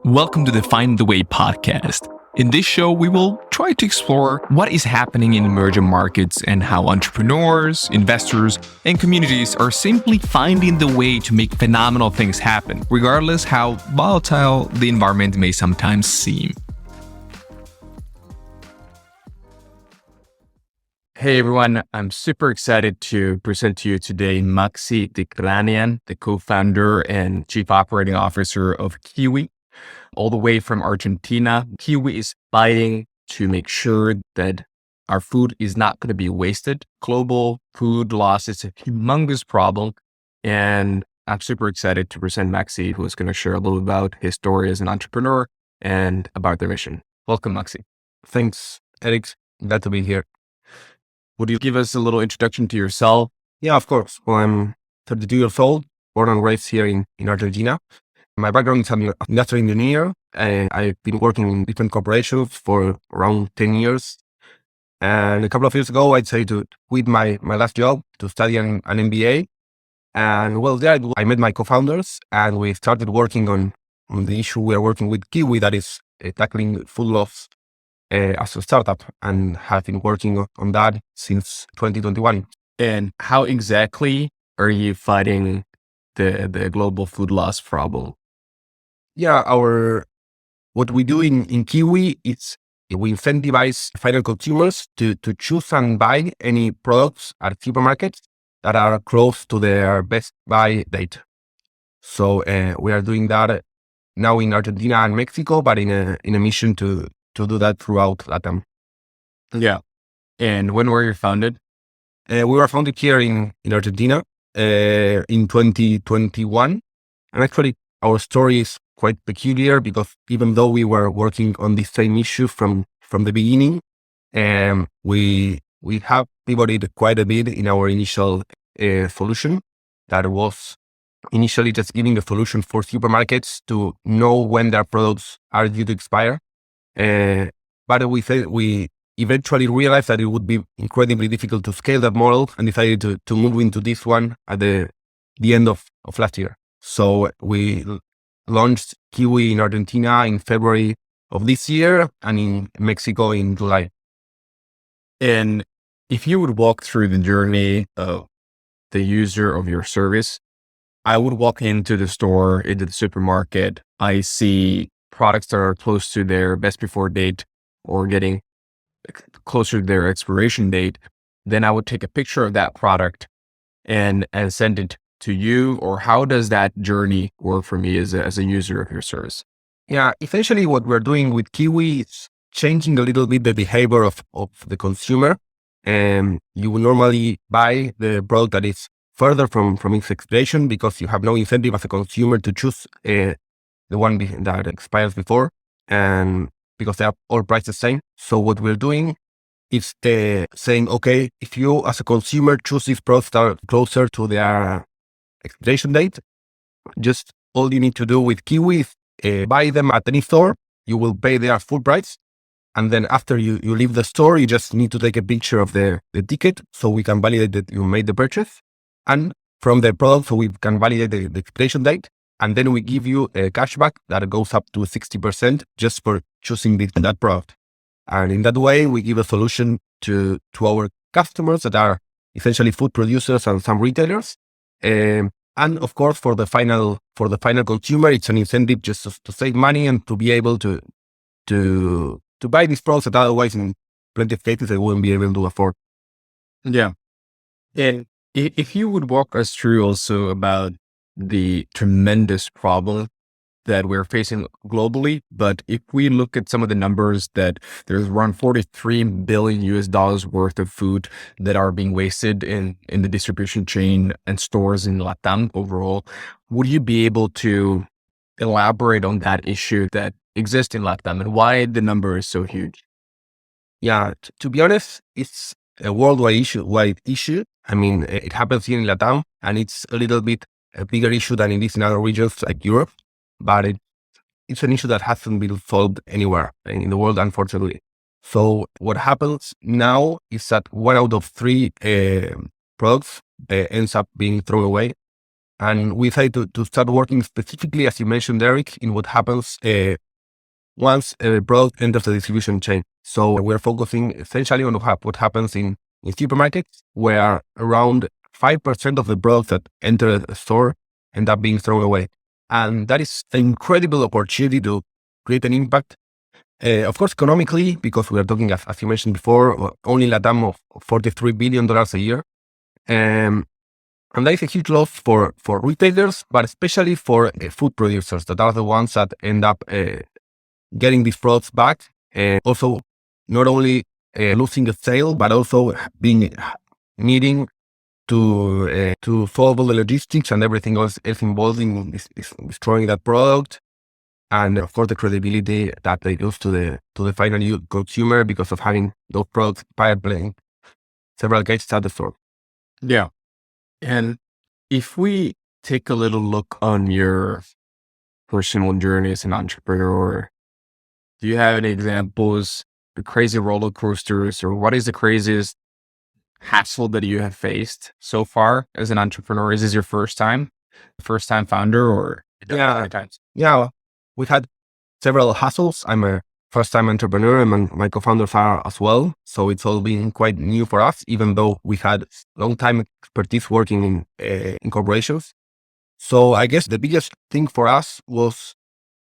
Welcome to the Find the Way podcast. In this show, we will try to explore what is happening in emerging markets and how entrepreneurs, investors, and communities are simply finding the way to make phenomenal things happen, regardless how volatile the environment may sometimes seem. Hey everyone, I'm super excited to present to you today Maxi Dicranian, the co-founder and chief operating officer of Kigüi, all the way from Argentina. Kigüi is fighting to make sure that our food is not going to be wasted. Global food loss is a humongous problem. And I'm super excited to present Maxi, who is going to share a little about his story as an entrepreneur and about their mission. Welcome, Maxi. Thanks, Eric. Glad to be here. Would you give us a little introduction to yourself? Yeah, of course. Well, I'm 32 years old, born and raised here in Argentina. My background is I'm an industrial engineer. I've been working in different corporations for around 10 years. And a couple of years ago, I decided to quit my last job to study an MBA. And well, there I met my co-founders and we started working on the issue we are working with Kigüi, that is tackling food loss as a startup, and have been working on that since 2021. And how exactly are you fighting the global food loss problem? Yeah, what we do in Kigüi is we incentivize final consumers to choose and buy any products at supermarkets that are close to their best buy date. So we are doing that now in Argentina and Mexico, but in a mission to do that throughout LATAM. Yeah. And when were you founded? We were founded here in Argentina in 2021. And actually, our story is quite peculiar because even though we were working on the same issue from the beginning, we have pivoted quite a bit in our initial solution. That was initially just giving a solution for supermarkets to know when their products are due to expire. But we eventually realized that it would be incredibly difficult to scale that model and decided to move into this one at the end of last year. So we launched Kigüi in Argentina in February of this year and in Mexico in July. And if you would walk through the journey of the user of your service, I would walk into the store, into the supermarket. I see products that are close to their best before date or getting closer to their expiration date. Then I would take a picture of that product and send it to you. Or how does that journey work for me as a user of your service? Yeah, essentially what we're doing with Kigüi is changing a little bit the behavior of the consumer. And you will normally buy the product that is further from its expiration because you have no incentive as a consumer to choose the one that expires before, and because they are all priced the same. So what we're doing is saying, okay, if you as a consumer choose these products that are closer to their expiration date, just all you need to do with Kigüi is buy them at any store. You will pay their full price. And then after you leave the store, you just need to take a picture of the ticket so we can validate that you made the purchase. And from the product, so we can validate the expiration date. And then we give you a cashback that goes up to 60% just for choosing that product. And in that way, we give a solution to our customers that are essentially food producers and some retailers. And of course, for the final consumer, it's an incentive just to save money and to be able to buy these products that otherwise in plenty of cases they wouldn't be able to afford. Yeah. And if you would walk us through also about the tremendous problem that we're facing globally, but if we look at some of the numbers that there's around $43 billion worth of food that are being wasted in the distribution chain and stores in LATAM overall, would you be able to elaborate on that issue that exists in LATAM and why the number is so huge? Yeah, to be honest, it's a worldwide issue. I mean, it happens here in LATAM and it's a little bit a bigger issue than it is in other regions like Europe, but it's an issue that hasn't been solved anywhere in the world, unfortunately. So what happens now is that 1 out of 3 products ends up being thrown away. And we decided to start working specifically, as you mentioned, Eric, in what happens once a product enters the distribution chain. So we're focusing essentially on what happens in supermarkets, where around 5% of the products that enter a store end up being thrown away. And that is an incredible opportunity to create an impact. Of course, economically, because we are talking, as you mentioned before, only LATAM of $43 billion a year. And that is a huge loss for retailers, but especially for food producers that are the ones that end up getting these products back. Also, not only losing the sale, but also needing to solve all the logistics and everything else is involved in destroying that product. And of course, the credibility that they lose to the final consumer because of having those products playing several cases at the store. Yeah. And if we take a little look on your personal journey as an entrepreneur, do you have any examples, crazy roller coasters, or what is the craziest hassle that you have faced so far as an entrepreneur? Is this your first time founder, or Yeah. times? Yeah, we had several hassles. I'm a first-time entrepreneur, and my co-founders are as well. So it's all been quite new for us, even though we had long-time expertise working in corporations. So I guess the biggest thing for us was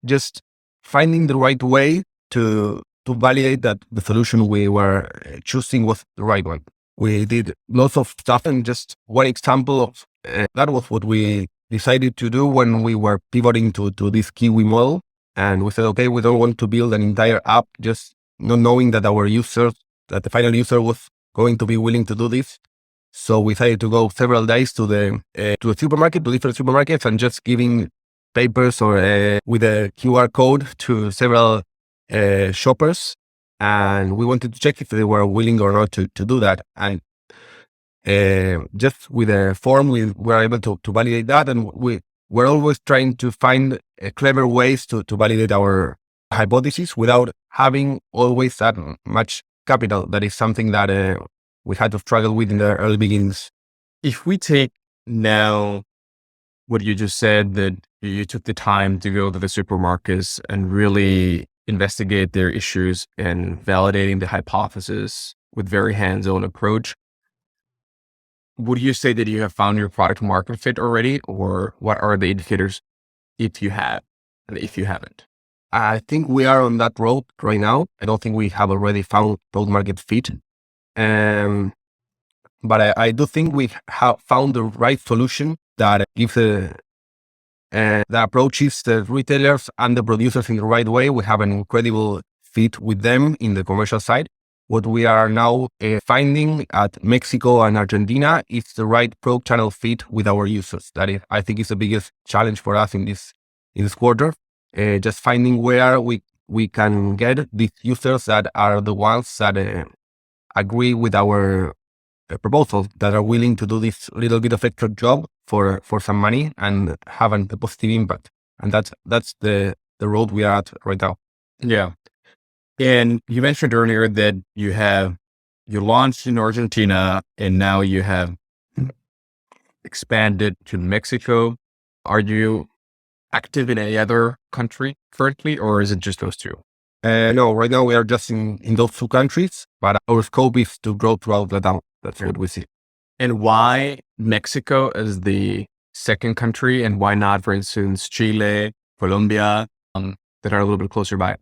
just finding the right way to validate that the solution we were choosing was the right one. We did lots of stuff, and just one example of that was what we decided to do when we were pivoting to this Kigüi model. And we said, okay, we don't want to build an entire app just not knowing that the final user was going to be willing to do this. So we decided to go several days to a supermarket, to different supermarkets, and just giving papers or with a QR code to several shoppers. And we wanted to check if they were willing or not to do that. And just with a form, we were able to validate that. And we're always trying to find clever ways to validate our hypothesis without having always that much capital. That is something that we had to struggle with in the early beginnings. If we take now what you just said, that you took the time to go to the supermarkets and really investigate their issues and validating the hypothesis with very hands-on approach, would you say that you have found your product market fit already, or what are the indicators if you have and if you haven't? I think we are on that road right now. I don't think we have already found product market fit. But I do think we have found the right solution that gives that approaches the retailers and the producers in the right way. We have an incredible fit with them in the commercial side. What we are now finding at Mexico and Argentina is the right product channel fit with our users. I think is the biggest challenge for us in this quarter. Just finding where we can get these users that are the ones that agree with our proposal, that are willing to do this little bit of extra job for some money and have a positive impact. And that's the road we are at right now. Yeah. And you mentioned earlier that you launched in Argentina and now you have expanded to Mexico. Are you active in any other country currently, or is it just those two? No, right now we are just in those two countries, but our scope is to grow throughout LATAM. That's what we see. And why Mexico as the second country, and why not, for instance, Chile, Colombia, that are a little bit closer by?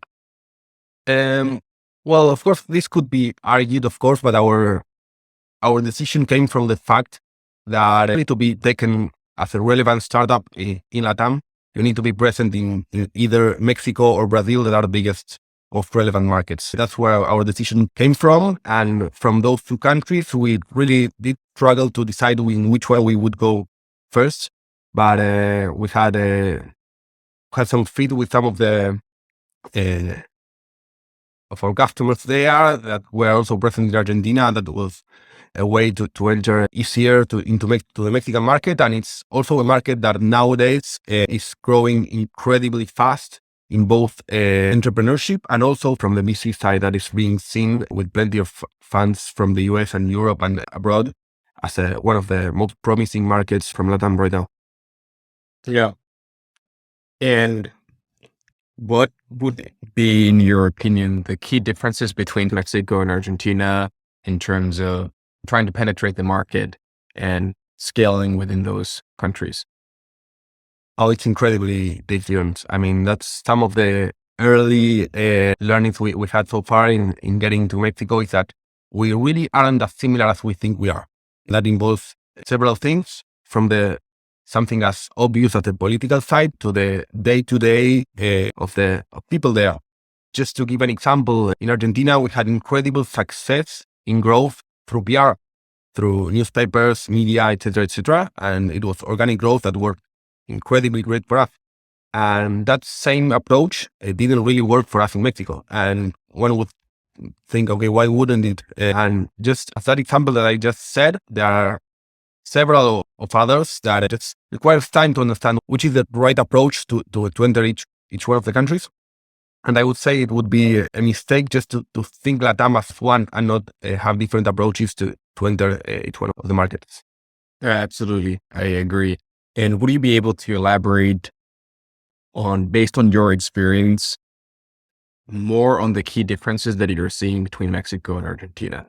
Well, of course, this could be argued, of course, but our decision came from the fact that you need to be taken as a relevant startup in LATAM. You need to be present in either Mexico or Brazil, that are the biggest of relevant markets. That's where our decision came from. And from those two countries, we really did struggle to decide in which one we would go first. But we had some fit with some of our customers there that were also present in Argentina. That was a way to enter easier into the Mexican market. And it's also a market that nowadays is growing incredibly fast in both entrepreneurship and also from the VC side, that is being seen with plenty of funds from the US and Europe and abroad as one of the most promising markets from LATAM right now. Yeah. And what would be, in your opinion, the key differences between Mexico and Argentina in terms of trying to penetrate the market and scaling within those countries? Oh, it's incredibly different. I mean, that's some of the early learnings we had so far in getting to Mexico is that we really aren't as similar as we think we are. That involves several things from the something as obvious as the political side to the day-to-day of people there. Just to give an example, in Argentina, we had incredible success in growth through PR, through newspapers, media, etc., etc., and it was organic growth that worked incredibly great for us. And that same approach, it didn't really work for us in Mexico. And one would think, okay, why wouldn't it? And just as that example that I just said, there are several of others that it just requires time to understand which is the right approach to enter each one of the countries. And I would say it would be a mistake just to think LATAM as one and not have different approaches to enter each one of the markets. Yeah, absolutely. I agree. And would you be able to elaborate on, based on your experience, more on the key differences that you're seeing between Mexico and Argentina?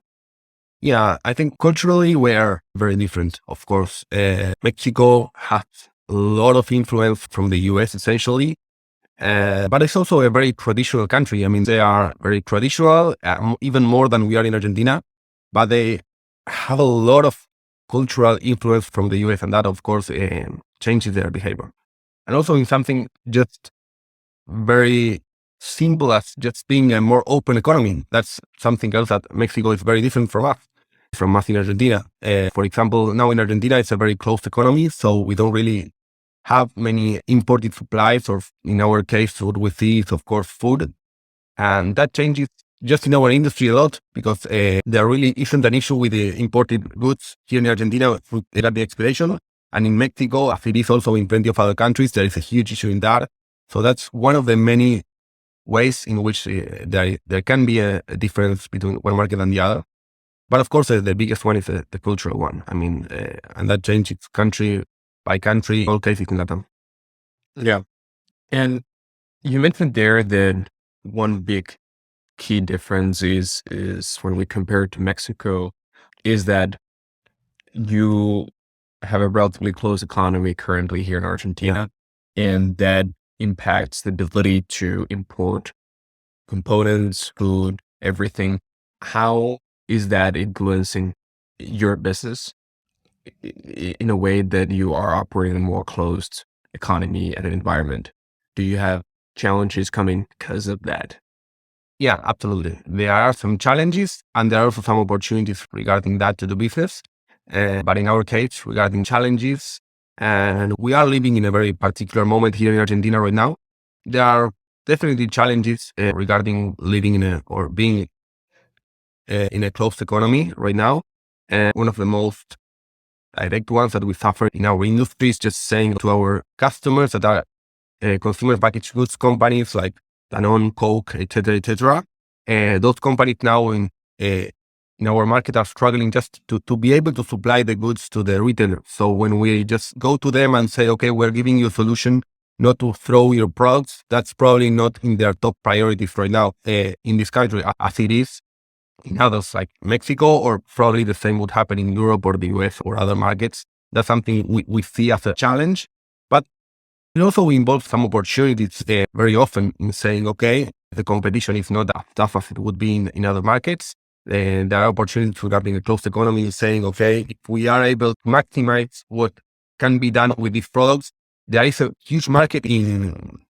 Yeah, I think culturally we are very different. Of course, Mexico has a lot of influence from the US essentially, but it's also a very traditional country. I mean, they are very traditional, even more than we are in Argentina, but they have a lot of cultural influence from the US, and that, of course, changes their behavior. And also in something just very simple as just being a more open economy. That's something else that Mexico is very different from us in Argentina. For example, now in Argentina, it's a very closed economy, so we don't really have many imported supplies, or in our case, what we see is, of course, food. And that changes just in our industry a lot because there really isn't an issue with the imported goods here in Argentina at the expiration. And in Mexico, as it is also in plenty of other countries, there is a huge issue in that. So that's one of the many ways in which there can be a difference between one market and the other. But of course, the biggest one is the cultural one. I mean, and that changes country by country, all cases in LATAM. Yeah. And you mentioned there that one big key difference is when we compare it to Mexico, is that you have a relatively closed economy currently here in Argentina, and that impacts the ability to import components, food, everything. How is that influencing your business in a way that you are operating a more closed economy and an environment? Do you have challenges coming because of that? Yeah, absolutely. There are some challenges and there are also some opportunities regarding that to do business. But in our case, regarding challenges, and we are living in a very particular moment here in Argentina right now. There are definitely challenges regarding living or being in a closed economy right now. And one of the most direct ones that we suffer in our industry is just saying to our customers that are consumer packaged goods companies like Danone, Coke, etc. Those companies now in our market are struggling just to be able to supply the goods to the retailer. So when we just go to them and say, okay, we're giving you a solution not to throw your products, that's probably not in their top priorities right now in this country, as it is in others like Mexico, or probably the same would happen in Europe or the US or other markets. That's something we see as a challenge, but it also involves some opportunities very often in saying, okay, the competition is not as tough as it would be in other markets. There are opportunities regarding a closed economy saying, okay, if we are able to maximize what can be done with these products, there is a huge market in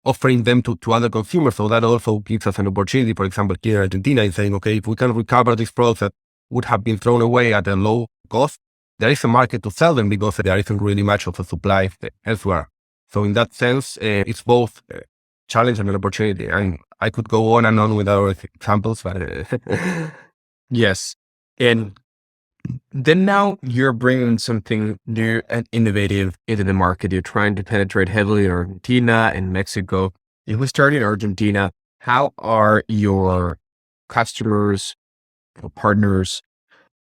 offering them to other consumers. So that also gives us an opportunity, for example, here in Argentina, in saying, okay, if we can recover these products that would have been thrown away at a low cost, there is a market to sell them because there isn't really much of a supply elsewhere. So in that sense, it's both a challenge and an opportunity. And I could go on and on with our examples, but Yes. And then now you're bringing something new and innovative into the market. You're trying to penetrate heavily in Argentina and Mexico. If we start in Argentina, how are your customers or partners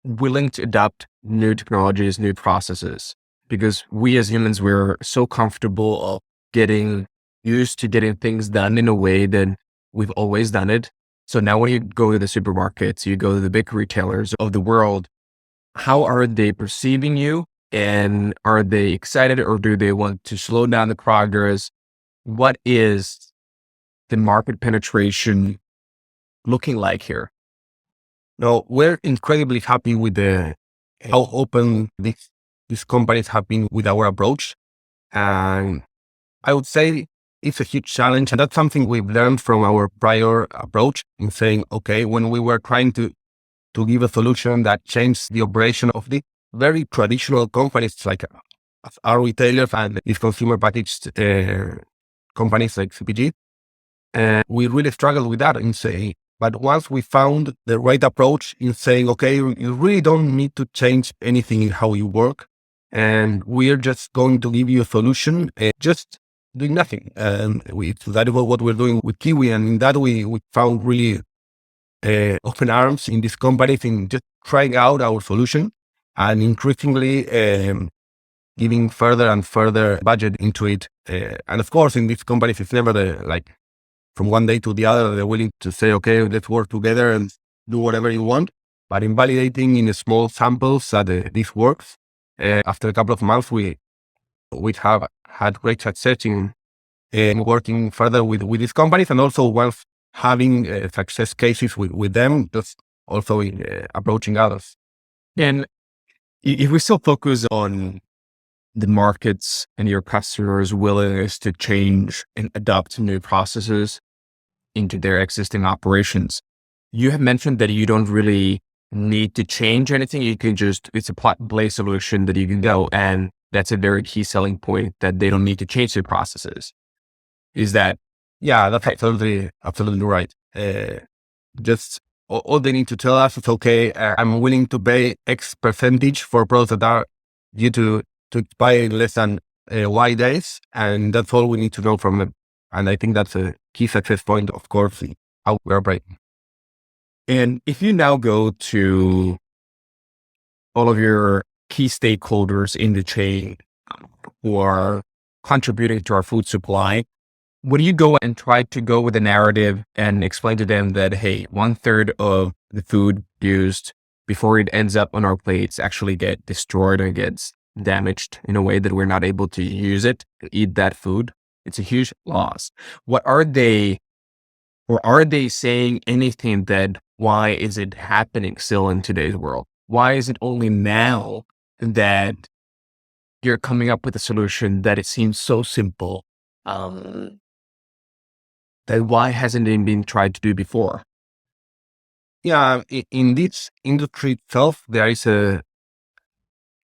willing to adopt new technologies, new processes? because we as humans, we're so comfortable of getting used to getting things done in a way that we've always done it. So now when you go to the supermarkets, you go to the big retailers of the world, how are they perceiving you? And are they excited, or do they want to slow down the progress? What is the market penetration looking like here? No, we're incredibly happy with how open these companies have been with our approach. And I would say it's a huge challenge. And that's something we've learned from our prior approach in saying, okay, when we were trying to give a solution that changed the operation of the very traditional companies like our retailers and these consumer packaged companies like CPG, we really struggled with that and say, but once we found the right approach in saying, okay, you really don't need to change anything in how you work, and we're just going to give you a solution, just doing nothing. And that is what we're doing with Kigüi. And in that we found really open arms in these companies in just trying out our solution and increasingly giving further and further budget into it. And of course, in these companies, it's never from one day to the other, they're willing to say, okay, let's work together and do whatever you want. But in validating in small samples that this works, after a couple of months, we have had great success in working further with these companies, and also once having success cases with them, just also in approaching others. And if we still focus on the markets and your customers' willingness to change and adopt new processes into their existing operations, you have mentioned that you don't really need to change anything. You can just, it's a plug and play solution that you can go. And that's a very key selling point, that they don't need to change their processes. Is that? Yeah, that's absolutely right. Just all they need to tell us is, okay, I'm willing to pay X percentage for products that are due to expire in less than Y days. And that's all we need to know from them. And I think that's a key success point, of course, in how we operate. And if you now go to all of your key stakeholders in the chain who are contributing to our food supply, would you go and try to go with a narrative and explain to them that, hey, 1/3 of the food used before it ends up on our plates actually get destroyed or gets damaged in a way that we're not able to use it, to eat that food? It's a huge loss. What are they, or are they saying anything that why is it happening still in today's world? Why is it only now that you're coming up with a solution that it seems so simple? That why hasn't it been tried to do before? Yeah, in this industry itself, there is a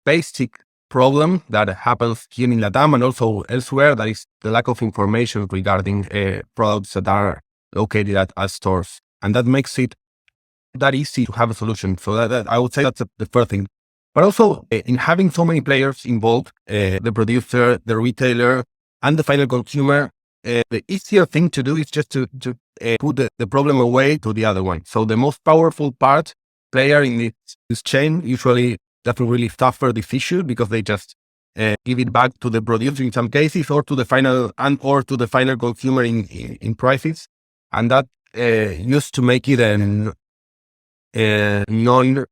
basic problem that happens here in LATAM and also elsewhere. That is the lack of information regarding products that are located at stores. And that makes it that easy to have a solution. So that I would say that's the first thing. But also in having so many players involved, the producer, the retailer, and the final consumer, the easier thing to do is just to put the problem away to the other one. So the most powerful player in this chain usually doesn't really suffer this issue because they just give it back to the producer in some cases, or to the final consumer in prices, and that used to make it a non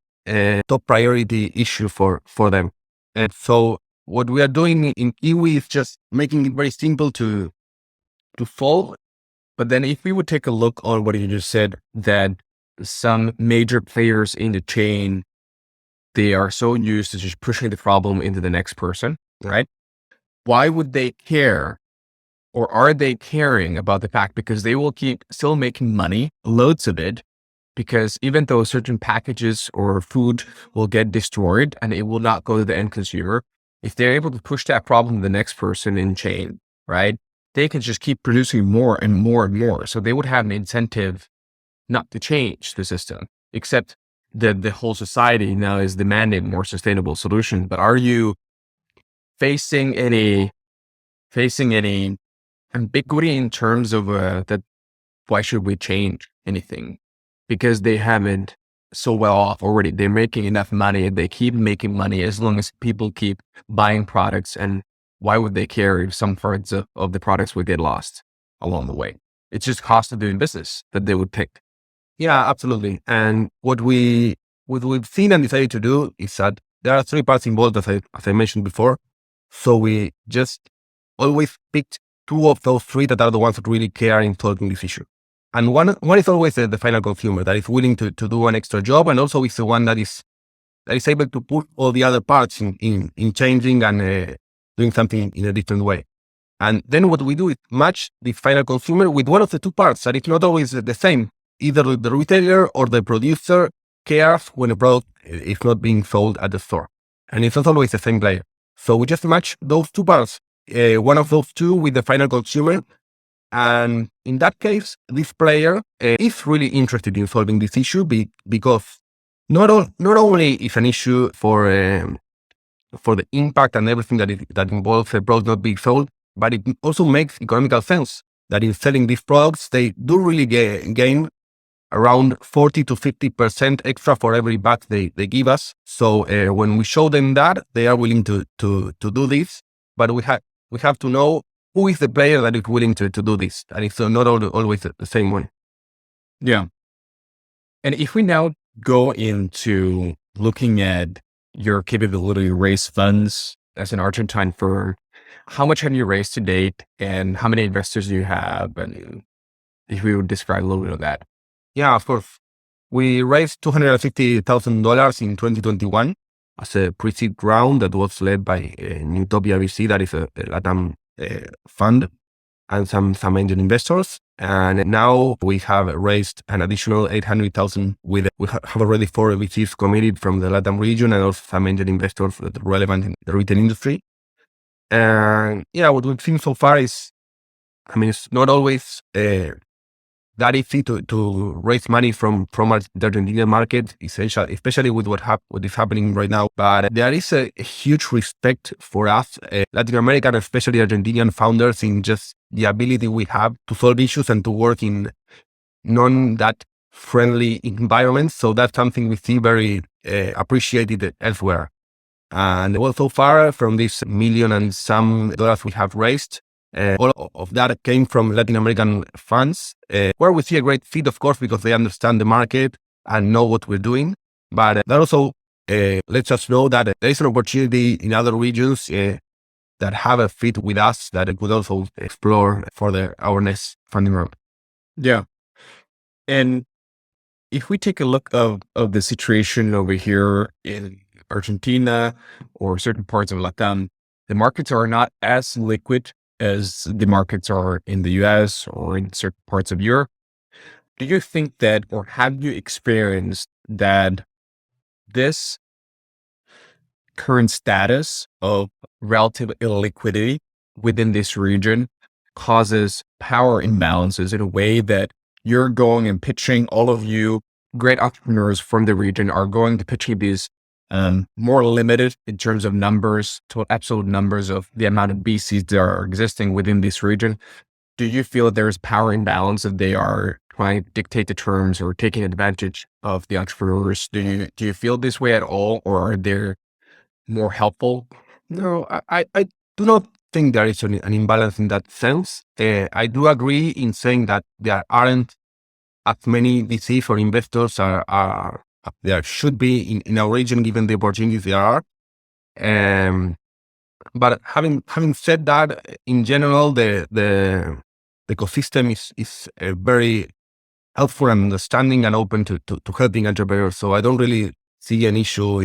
top priority issue for them. And so what we are doing in Kigüi is just making it very simple to solve. But then if we would take a look on what you just said, that some major players in the chain, they are so used to just pushing the problem into the next person, right? Why would they care? Or are they caring about the fact, because they will keep still making money, loads of it, because even though certain packages or food will get destroyed and it will not go to the end consumer, if they're able to push that problem to the next person in chain, right, they can just keep producing more and more and more. So they would have an incentive not to change the system, except that the whole society now is demanding more sustainable solutions. But are you facing any ambiguity in terms of that? Why should we change anything? Because they haven't so well off already. They're making enough money and they keep making money as long as people keep buying products. And why would they care if some parts of the products would get lost along the way? It's just cost of doing business that they would take. Yeah, absolutely. And what we've seen and decided to do is that there are three parts involved, as I mentioned before. So we just always picked two of those three that are the ones that really care in solving this issue. And one is always the final consumer that is willing to do an extra job, and also is the one that is able to put all the other parts in changing and doing something in a different way. And then what we do is match the final consumer with one of the two parts that is not always the same. Either the retailer or the producer cares when a product is not being sold at the store. And it's not always the same player. So we just match those two parts, one of those two with the final consumer. And in that case, this player is really interested in solving this issue because not only is an issue for the impact and everything that involves a product not being sold, but it also makes economical sense that in selling these products, they do really gain around 40 to 50% extra for every bag they give us. So when we show them that, they are willing to do this, but we have to know who is the player that is willing to do this. And it's not always the same one. Yeah. And if we now go into looking at your capability to raise funds as an Argentine firm, how much have you raised to date and how many investors do you have? And if we would describe a little bit of that. Yeah, of course. We raised $250,000 in 2021 as a pre-seed round that was led by Newtopia VC, that is a LATAM fund, and some angel investors. And now we have raised an additional 800,000 we have already 4 VCs committed from the LATAM region and also some angel investors that are relevant in the retail industry. And yeah, what we've seen so far is, it's not always that easy to raise money from the Argentinian market, especially with what is happening right now. But there is a huge respect for us, Latin American, especially Argentinian founders, in just the ability we have to solve issues and to work in non-that friendly environments. So that's something we see very appreciated elsewhere. And well, so far from this $1 million and some dollars we have raised, all of that came from Latin American funds, where we see a great fit, of course, because they understand the market and know what we're doing. But that also lets us know that there is an opportunity in other regions that have a fit with us that it could also explore for our next funding round. Yeah. And if we take a look of the situation over here in Argentina or certain parts of LATAM, the markets are not as liquid as the markets are in the US or in certain parts of Europe. Do you think that, or have you experienced that this current status of relative illiquidity within this region causes power imbalances in a way that you're going and pitching, all of you great entrepreneurs from the region are going to pitching these more limited in terms of numbers, to absolute numbers of the amount of BCs that are existing within this region? Do you feel there's power imbalance that they are trying to dictate the terms or taking advantage of the entrepreneurs? Do you feel this way at all, or are they more helpful? No, I do not think there is an imbalance in that sense. I do agree in saying that there aren't as many VCs or investors are there should be in our region, given the opportunities there are. But having said that, in general, the ecosystem is very helpful and understanding and open to helping entrepreneurs. So I don't really see an issue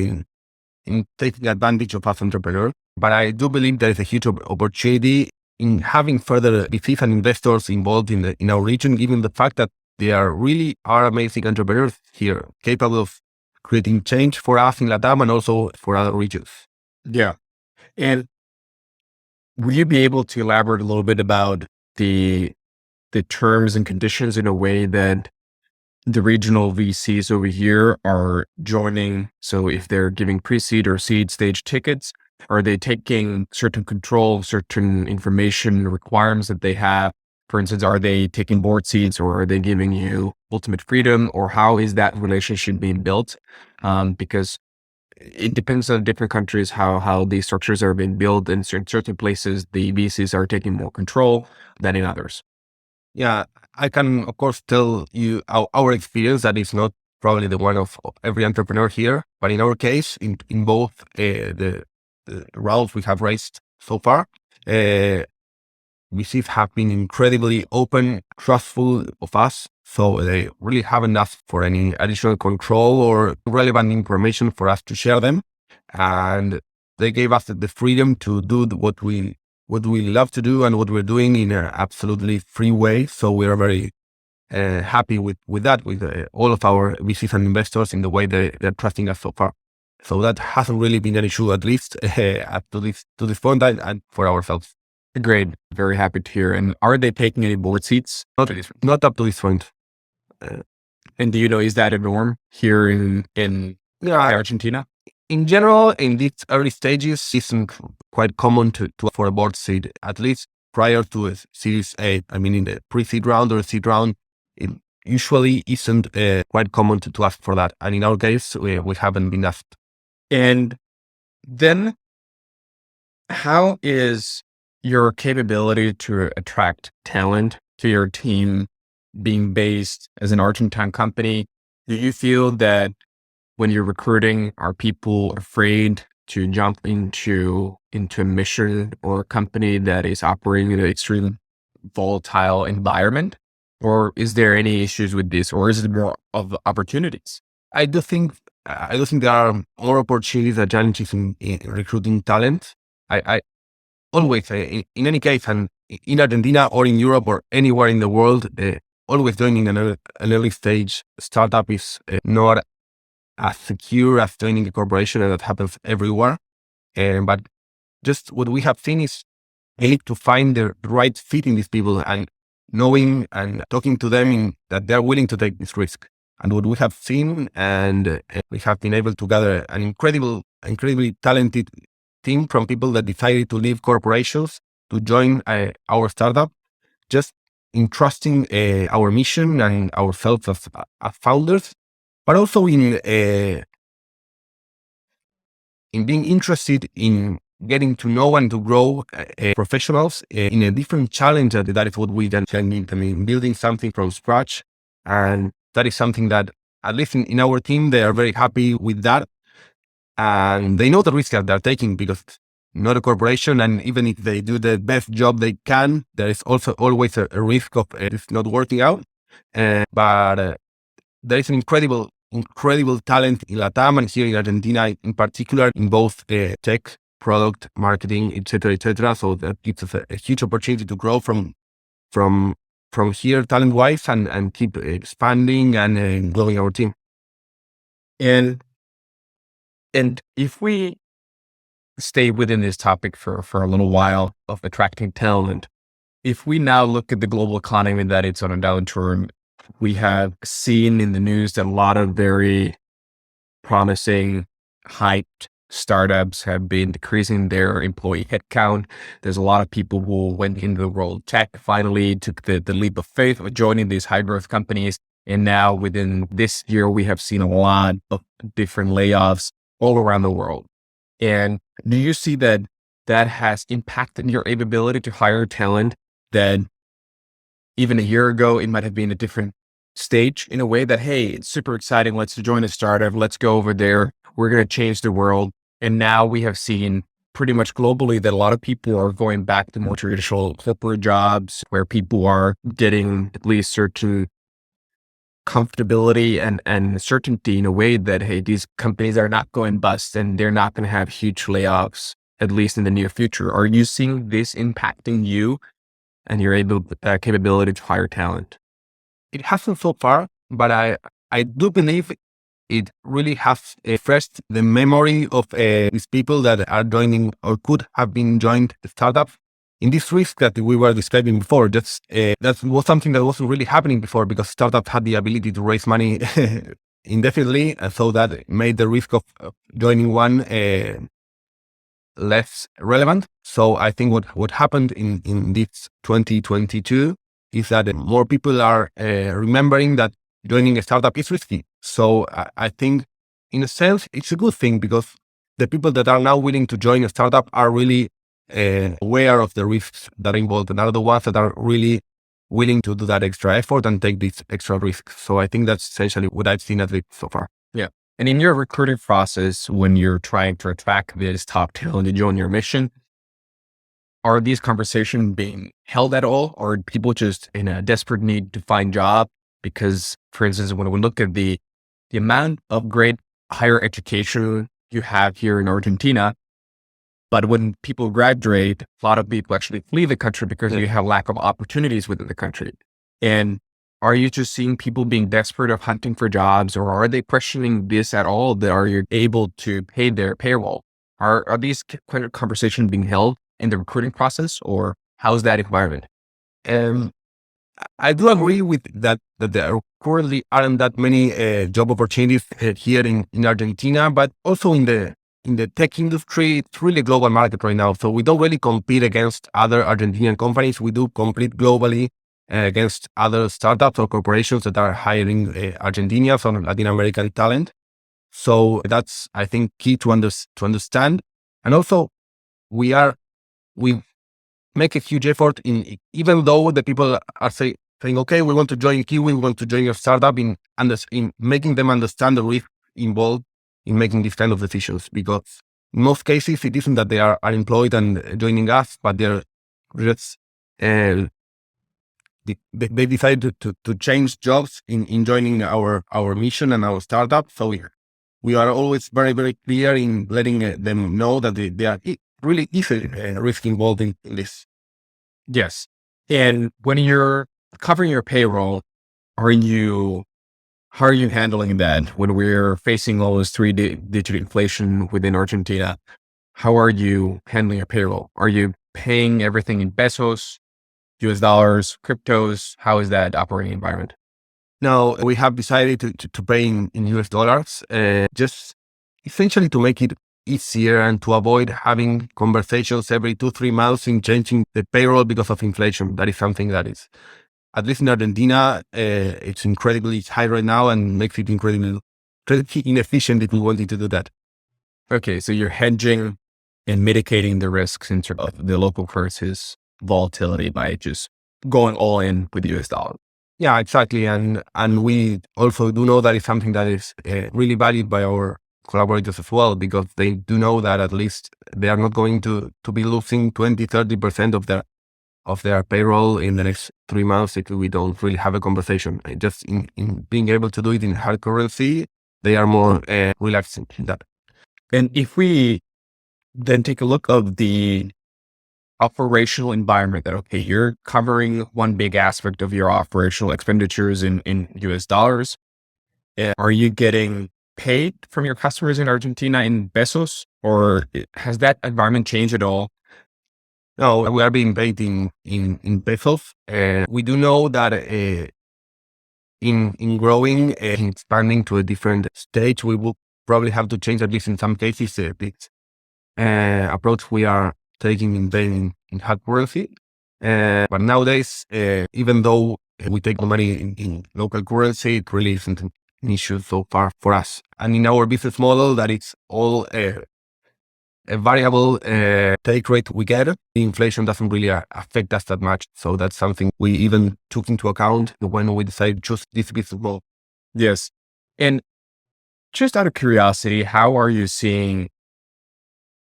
in taking advantage of us entrepreneurs. But I do believe there is a huge opportunity in having further VCs and investors involved in our region, given the fact that there really are amazing entrepreneurs here, capable of creating change for us in LATAM and also for other regions. Yeah. And will you be able to elaborate a little bit about the terms and conditions in a way that the regional VCs over here are joining? So if they're giving pre-seed or seed stage tickets, are they taking certain control, certain information requirements that they have For instance, are they taking board seats or are they giving you ultimate freedom, or how is that relationship being built? Because it depends on different countries, how these structures are being built. In certain places, the VCs are taking more control than in others. Yeah, I can, of course, tell you our experience that is not probably the one of every entrepreneur here. But in our case, in both the rounds we have raised so far, VCs have been incredibly open, trustful of us. So they really haven't asked for any additional control or relevant information for us to share them. And they gave us the freedom to do what we love to do and what we're doing in an absolutely free way. So we are very happy with that, with all of our VCs and investors in the way they're trusting us so far. So that hasn't really been an issue, at least up to this point, and for ourselves. Great. Very happy to hear. And are they taking any board seats? Not up to this point. And do you know, is that a norm here in Argentina? In general, in these early stages, it's quite common to for a board seat, at least prior to a Series A. I mean, in the pre-seed round or seed round, it usually isn't quite common to ask for that. And in our case, we haven't been asked. And then how is your capability to attract talent to your team being based as an Argentine company? Do you feel that when you're recruiting, are people afraid to jump into a mission or a company that is operating in an extremely volatile environment? Or is there any issues with this, or is it more of opportunities? I do think there are more opportunities than challenges in recruiting talent. I always, in any case, and in Argentina or in Europe or anywhere in the world, always joining an early stage startup is not as secure as joining a corporation, and that happens everywhere. But just what we have seen is they need to find the right fit in these people, and knowing and talking to them that they're willing to take this risk. And what we have seen, and we have been able to gather an incredibly talented team from people that decided to leave corporations to join our startup, just in trusting our mission and ourselves as founders, but also in being interested in getting to know and to grow professionals in a different challenge. That is what we then need. I mean, building something from scratch. And that is something that, at least in our team, they are very happy with that. And they know the risk that they're taking, because not a corporation, and even if they do the best job they can, there is also always a risk of it not working out. But there is an incredible talent in LATAM and here in Argentina in particular, in both tech, product, marketing, etc., etc. So that gives us a huge opportunity to grow from here talent-wise and keep expanding and growing our team. And if we stay within this topic for a little while of attracting talent, if we now look at the global economy that it's on a downturn, we have seen in the news that a lot of very promising, hyped startups have been decreasing their employee headcount. There's a lot of people who went into the world of tech, finally took the leap of faith of joining these high growth companies. And now within this year, we have seen a lot of different layoffs all around the world. And do you see that has impacted your ability to hire talent, that even a year ago, it might have been a different stage in a way that, hey, it's super exciting. Let's join a startup. Let's go over there. We're going to change the world. And now we have seen pretty much globally that a lot of people are going back to more traditional corporate jobs where people are getting at least certain comfortability and certainty in a way that, hey, these companies are not going bust and they're not going to have huge layoffs, at least in the near future. Are you seeing this impacting you and your capability to hire talent? It hasn't so far, but I do believe it really has refreshed the memory of these people that are joining or could have been joined startups in this risk that we were describing before. That was something that wasn't really happening before, because startups had the ability to raise money indefinitely, and so that made the risk of joining one less relevant. So I think what happened in this 2022 is that more people are remembering that joining a startup is risky. So I think, in a sense, it's a good thing because the people that are now willing to join a startup are really aware of the risks that are involved and are the ones that are really willing to do that extra effort and take these extra risks. So I think that's essentially what I've seen at least so far. Yeah. And in your recruiting process, when you're trying to attract this top talent to join your mission, are these conversations being held at all? Or are people just in a desperate need to find job? Because, for instance, when we look at the amount of great higher education you have here in Argentina, but when people graduate, a lot of people actually flee the country because you have lack of opportunities within the country. And are you just seeing people being desperate of hunting for jobs, or are they questioning this at all? That are you able to pay their payroll? Are these kind of conversations being held in the recruiting process, or how's that environment? I do agree with that there currently aren't that many job opportunities here in Argentina, but also in the tech industry, it's really a global market right now. So we don't really compete against other Argentinian companies. We do compete globally against other startups or corporations that are hiring Argentinians or Latin American talent. So that's, I think, key to understand. And also, we make a huge effort in, even though the people are saying, okay, we want to join Kigüi, we want to join your startup, in making them understand the risk involved in making these kind of decisions. Because in most cases, it isn't that they are unemployed and joining us, but they're just, they decided to change jobs in joining our mission and our startup. So we are always very, very clear in letting them know that they are really is a risk involved in this. Yes. And when you're covering your payroll, how are you handling that when we're facing all this three-digit inflation within Argentina? How are you handling your payroll? Are you paying everything in pesos, US dollars, cryptos? How is that operating environment? Now, we have decided to pay in US dollars, just essentially to make it easier and to avoid having conversations every 2-3 months in changing the payroll because of inflation. That is something that is, at least in Argentina, it's incredibly high right now and makes it incredibly inefficient if we wanted to do that. Okay, so you're hedging and mitigating the risks in terms of the local currency's volatility by just going all in with the US dollar. Yeah, exactly. And we also do know that it's something that is really valued by our collaborators as well, because they do know that at least they are not going to be losing 20-30% of their payroll in the next 3 months if we don't really have a conversation. Just in being able to do it in hard currency, they are more relaxed in that. And if we then take a look of the operational environment, that, okay, you're covering one big aspect of your operational expenditures in US dollars. Are you getting paid from your customers in Argentina in pesos, or has that environment changed at all? No, we are being paid in pesos. We do know that in growing and expanding to a different stage, we will probably have to change, at least in some cases, this approach we are taking in paying in hard currency. But nowadays, even though we take the money in local currency, it really isn't an issue so far for us. And in our business model, that it's all a variable take rate we get, the inflation doesn't really affect us that much. So that's something we even took into account when we decided to choose this business model. Yes. And just out of curiosity, how are you seeing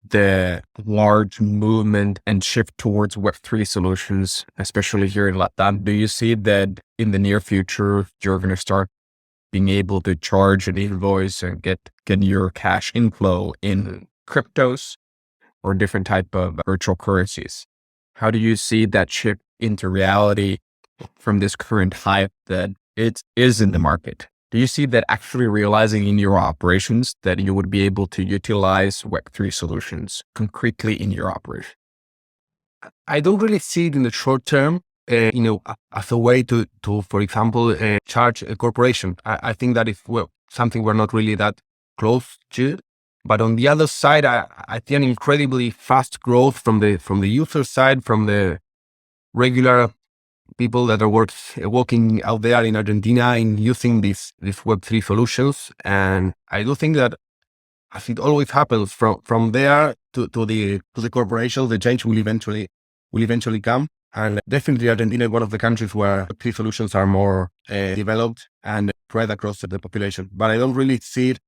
the large movement and shift towards Web3 solutions, especially here in LATAM? Do you see that in the near future, you're going to start being able to charge an invoice and get your cash inflow in cryptos or different type of virtual currencies? How do you see that shift into reality from this current hype that it is in the market? Do you see that actually realizing in your operations that you would be able to utilize Web3 solutions concretely in your operation? I don't really see it in the short term, as a way to for example, charge a corporation. I think that is something we're not really that close to. But on the other side, I see an incredibly fast growth from the user side, from the regular people that are working out there in Argentina in using these Web3 solutions. And I do think that, as it always happens, from there to the corporations, the change will eventually come. And definitely Argentina is one of the countries where Web3 solutions are more developed and spread across the population. But I don't really see it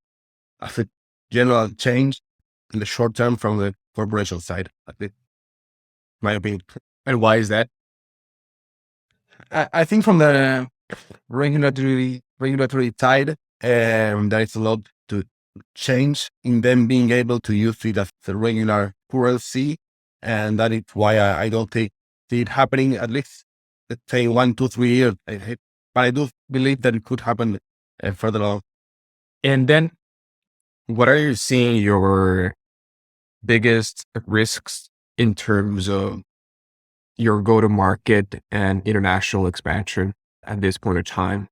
as a general change in the short term from the corporation side, at least, my opinion. And why is that? I think from the regulatory side, there is a lot to change in them being able to use it as a regular currency, and that is why I don't see it happening, at least, let's say 1, 2, 3 years. But I do believe that it could happen further on. And then what are you seeing your biggest risks in terms of your go-to-market and international expansion at this point of time?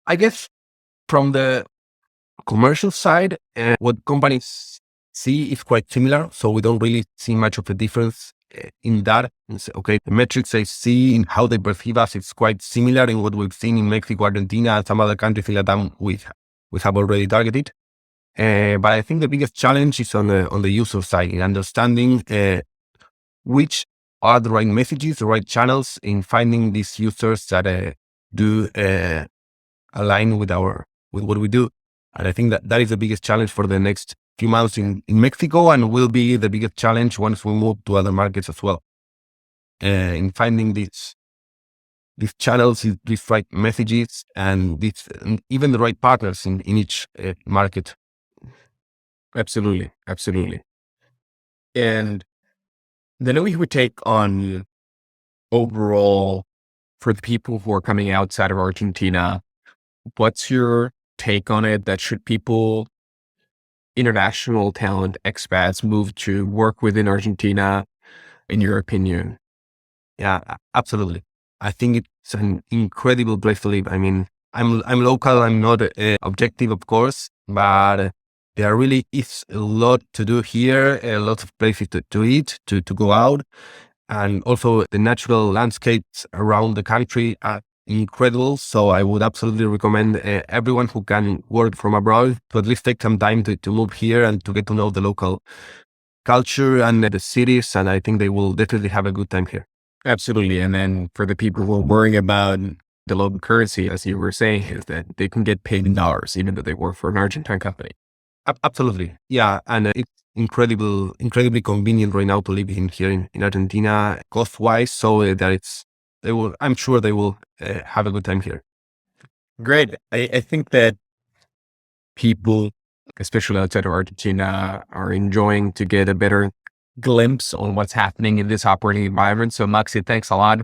I guess from the commercial side, what companies see is quite similar. So we don't really see much of a difference in that. Okay, the metrics I see in how they perceive us, it's quite similar in what we've seen in Mexico, Argentina, and some other countries in LATAM we have already targeted. But I think the biggest challenge is on the user side, in understanding which are the right messages, the right channels, in finding these users that do align with what we do. And I think that is the biggest challenge for the next few months in Mexico, and will be the biggest challenge once we move to other markets as well. In finding these channels, these right messages, and even the right partners in each market. Absolutely. And then we would take on overall, for the people who are coming outside of Argentina, what's your take on it? That should international talent, expats, move to work within Argentina, in your opinion? Yeah, absolutely. I think it's an incredible place to live. I mean, I'm local. I'm not objective, of course, but there really is a lot to do here. A lot of places to eat, to go out, and also the natural landscapes around the country are incredible. So I would absolutely recommend everyone who can work from abroad to at least take some time to move here and to get to know the local culture and the cities. And I think they will definitely have a good time here. Absolutely. And then for the people who are worrying about the local currency, as you were saying, is that they can get paid in dollars, even though they work for an Argentine company. Absolutely. Yeah. And it's incredibly convenient right now to live here in Argentina, cost-wise. So that I'm sure they will have a good time here. Great. I think that people, especially outside of Argentina, are enjoying to get a better glimpse on what's happening in this operating environment. So Maxi, thanks a lot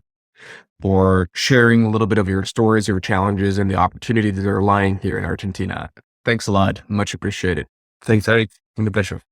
for sharing a little bit of your stories, your challenges, and the opportunities that are lying here in Argentina. Thanks a lot. Much appreciated. Thanks, Eric. It's been a pleasure.